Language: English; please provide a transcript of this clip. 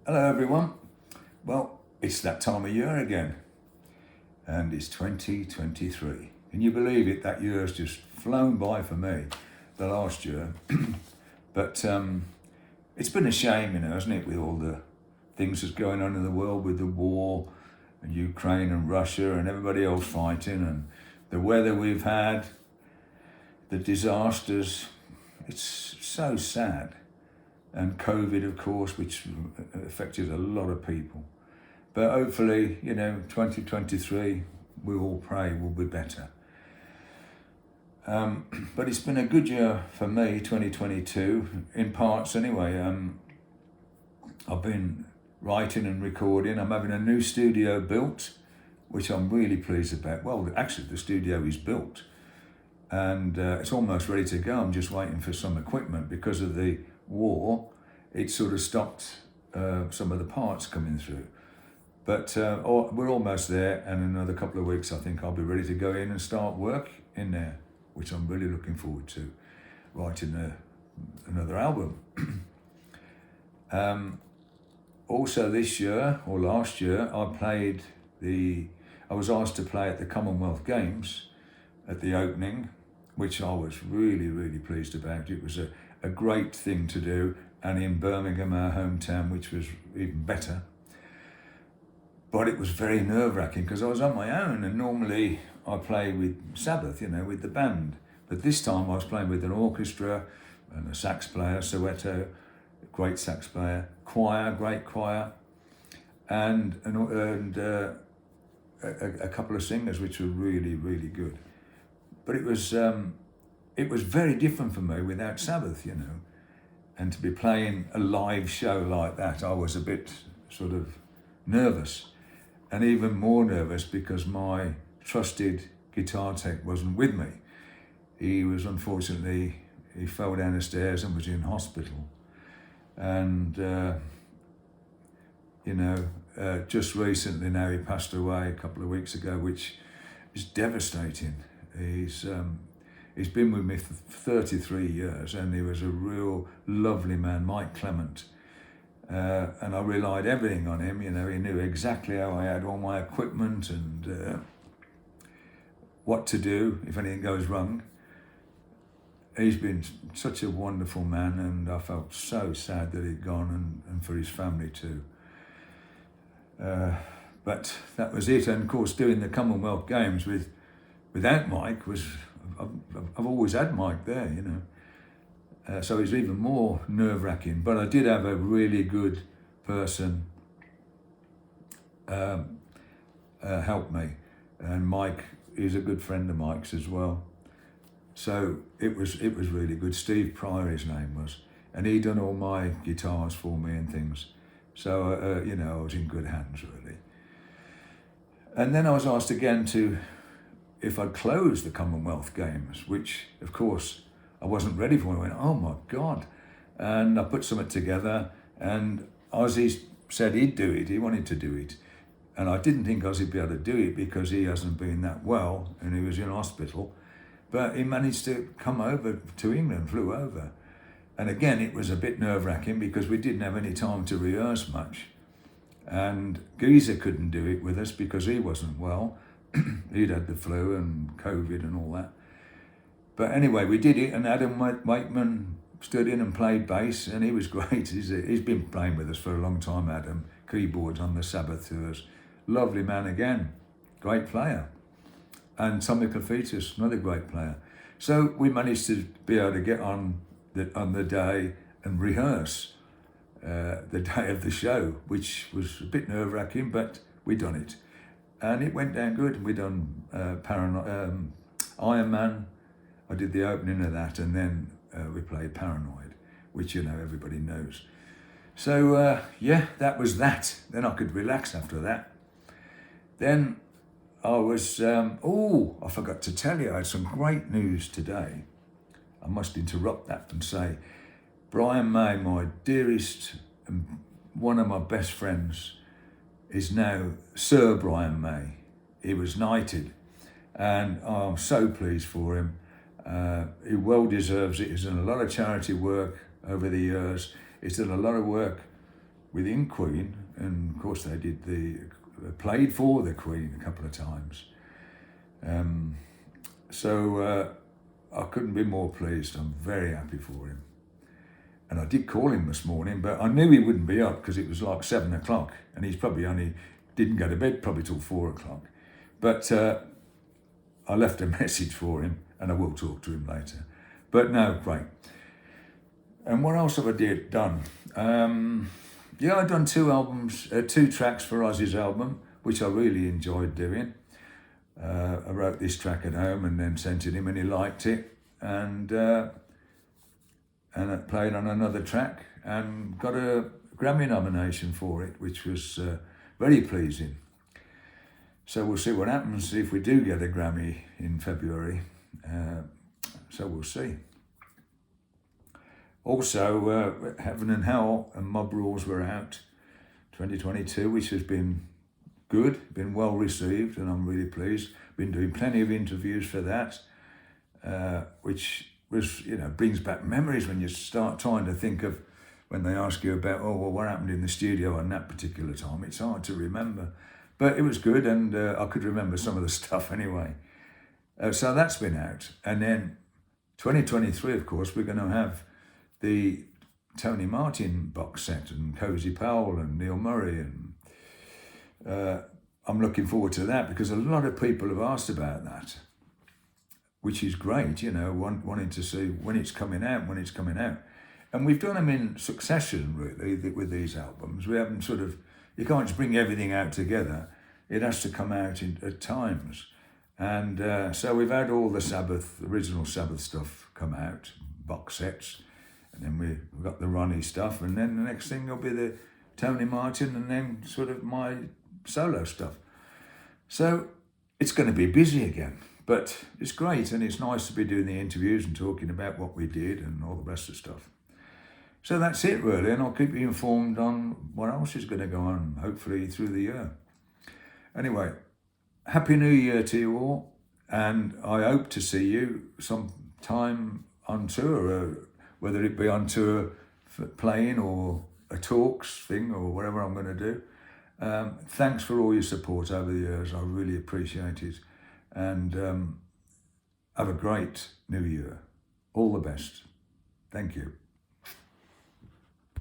Hello everyone. Well, it's that time of year again and it's 2023. Can you believe it? That year has just flown by for me, the last year. But it's been a shame, hasn't it, with all the things that's going on in the world with the war and Ukraine and Russia and everybody else fighting and the weather we've had, the disasters. It's so sad. And COVID, of course, which affected a lot of people. But hopefully, 2023, we all pray will be better. But it's been a good year for me, 2022, in parts anyway. I've been writing and recording. I'm having a new studio built, which I'm really pleased about. Well, actually, the studio is built and it's almost ready to go. I'm just waiting for some equipment because of the war. It sort of stopped some of the parts coming through. But we're almost there, and in another couple of weeks I think I'll be ready to go in and start work in there, which I'm really looking forward to, writing another album. Also this year, or last year, I was asked to play at the Commonwealth Games at the opening, which I was really, really pleased about. It was a great thing to do, and in Birmingham, our hometown, which was even better. But it was very nerve-wracking because I was on my own, and normally I play with Sabbath, with the band. But this time I was playing with an orchestra and a sax player, Soweto, a great sax player, great choir, and a couple of singers, which were really, really good. But it was very different for me without Sabbath, And to be playing a live show like that, I was a bit sort of nervous. And even more nervous because my trusted guitar tech wasn't with me. He fell down the stairs and was in hospital. And, just recently now he passed away a couple of weeks ago, which is devastating. He's been with me for 33 years and he was a real lovely man, Mike Clement. And I relied everything on him, he knew exactly how I had all my equipment and what to do if anything goes wrong. He's been such a wonderful man, and I felt so sad that he'd gone, and for his family too. But that was it, and of course doing the Commonwealth Games without Mike I've always had Mike there, so it's even more nerve-wracking. But I did have a really good person help me, and Mike is a good friend of Mike's as well. So it was really good. Steve Pryor, his name was, and he done all my guitars for me and things. So I was in good hands really. And then I was asked again if I'd close the Commonwealth Games, which of course I wasn't ready for. I went, oh my God. And I put something together, and Ozzy said he'd do it, he wanted to do it. And I didn't think Ozzy'd be able to do it because he hasn't been that well and he was in hospital. But he managed to come over to England, flew over. And again, it was a bit nerve-wracking because we didn't have any time to rehearse much. And Geezer couldn't do it with us because he wasn't well. He'd had the flu and COVID and all that. But anyway, we did it, and Adam Wakeman stood in and played bass, and he was great. He's been playing with us for a long time, Adam. Keyboards on the Sabbath tours. Lovely man again, great player. And Tommy Clefitas, another great player. So we managed to be able to get on the day and rehearse the day of the show, which was a bit nerve-wracking, but we done it. And it went down good. We done Iron Man. I did the opening of that, and then we played Paranoid, which everybody knows. So that was that. Then I could relax after that. Then I was, I forgot to tell you, I had some great news today. I must interrupt that and say, Brian May, my dearest and one of my best friends, is now Sir Brian May. He was knighted, and I'm so pleased for him. He well deserves it. He's done a lot of charity work over the years. He's done a lot of work within Queen, and of course they played for the Queen a couple of times. So I couldn't be more pleased. I'm very happy for him. And I did call him this morning, but I knew he wouldn't be up because it was like 7 o'clock, and he's probably only didn't go to bed probably till 4 o'clock. But I left a message for him, and I will talk to him later. But no, great. And what else have I done? Yeah, I've done 2 tracks for Ozzy's album, which I really enjoyed doing. I wrote this track at home and then sent it him, and he liked it. And I played on another track and got a Grammy nomination for it, which was very pleasing. So we'll see what happens if we do get a Grammy in February. So we'll see. Also, Heaven and Hell and Mob Rules were out 2022, which has been good, been well received, and I'm really pleased. Been doing plenty of interviews for that, which was, brings back memories when you start trying to think of when they ask you about, what happened in the studio on that particular time. It's hard to remember, but it was good, and I could remember some of the stuff anyway. So that's been out. And then 2023, of course, we're going to have the Tony Martin box set and Cozy Powell and Neil Murray, and I'm looking forward to that because a lot of people have asked about that, which is great, wanting to see when it's coming out. And we've done them in succession, really, with these albums. We haven't you can't just bring everything out together. It has to come out at times. And so we've had all the original Sabbath stuff come out, box sets, and then we've got the Ronnie stuff, and then the next thing will be the Tony Martin, and then my solo stuff. So it's going to be busy again, but it's great, and it's nice to be doing the interviews and talking about what we did and all the rest of the stuff. So that's it, really, and I'll keep you informed on what else is going to go on, hopefully through the year. Anyway, Happy New Year to you all, and I hope to see you sometime on tour, whether it be on tour for playing or a talks thing or whatever I'm going to do. Thanks for all your support over the years. I really appreciate it. And have a great New Year. All the best. Thank you.